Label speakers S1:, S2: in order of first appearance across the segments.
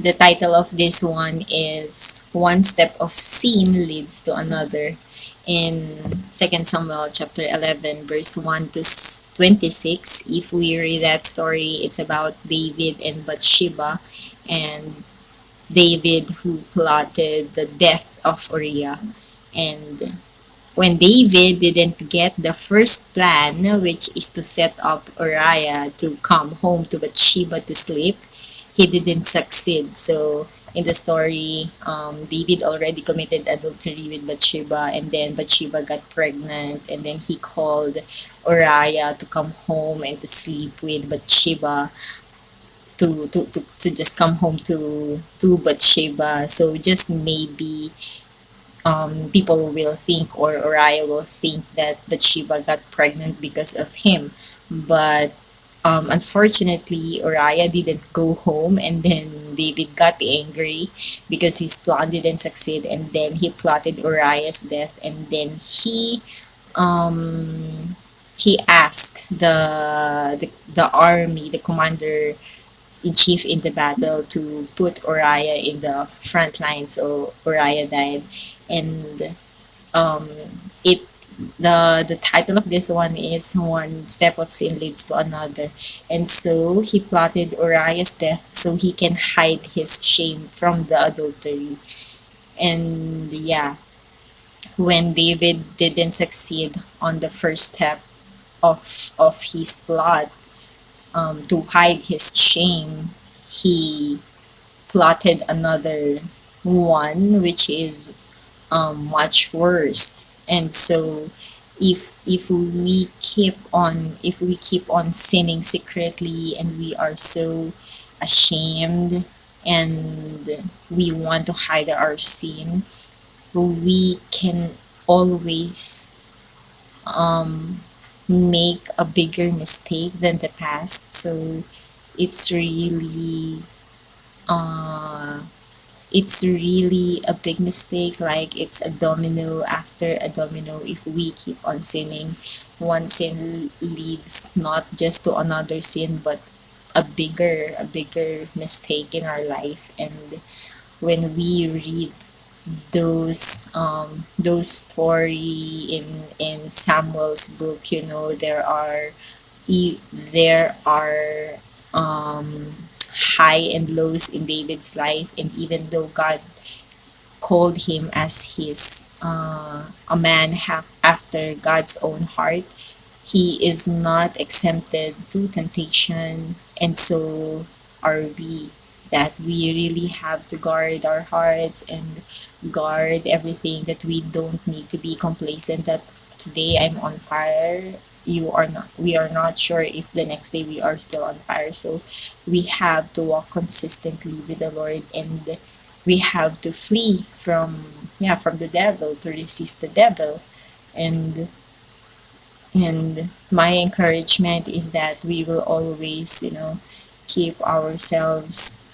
S1: The title of this one is One Step of Sin Leads to Another. In 2 Samuel chapter 11 verse 1 to 26, if we read that story, it's about David and Bathsheba, and David who plotted the death of Uriah. And when David didn't get the first plan, which is to set up Uriah to come home to Bathsheba to sleep, he didn't succeed. So in the story, David already committed adultery with Bathsheba, and then Bathsheba got pregnant, and then he called Uriah to come home and to sleep with Bathsheba, to just come home to Bathsheba. So just maybe people will think, or Uriah will think, that Bathsheba got pregnant because of him. But unfortunately, Uriah didn't go home, and then David got angry because his plan didn't succeed, and then he plotted Uriah's death, and then he asked the army, the commander in chief in the battle, to put Uriah in the front line. So Uriah died, and um, it the title of this one is One Step of Sin Leads to Another. And so he plotted Uriah's death so he can hide his shame from the adultery. And yeah, when David didn't succeed on the first step of his plot, to hide his shame, he plotted another one, which is much worse. And so if we keep on sinning secretly, and we are so ashamed, and we want to hide our sin, we can always um, make a bigger mistake than the past. So it's really uh, it's really a big mistake. Like, it's a domino after a domino. If we keep on sinning, one sin leads not just to another sin, but a bigger mistake in our life. And when we read those story in Samuel's book, there are high and lows in David's life. And even though God called him as his a man after God's own heart, he is not exempted to temptation. And so are we, that we really have to guard our hearts and guard everything, that we don't need to be complacent, that today I'm on fire, you are not, we are not sure if the next day we are still on fire. So we have to walk consistently with the Lord, and we have to flee from the devil, to resist the devil. And and my encouragement is that we will always, keep ourselves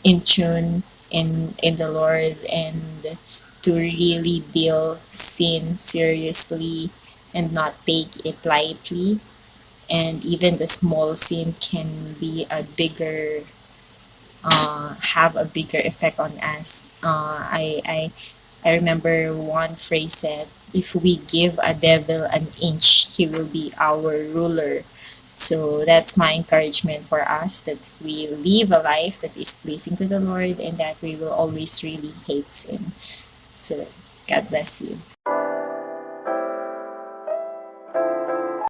S1: in tune in the Lord, and to really deal sin seriously and not take it lightly. And even the small sin can be a bigger have a bigger effect on us. I remember one phrase said, "If we give a devil an inch, he will be our ruler." So that's my encouragement for us, that we live a life that is pleasing to the Lord, and that we will always really hate sin. So God bless you.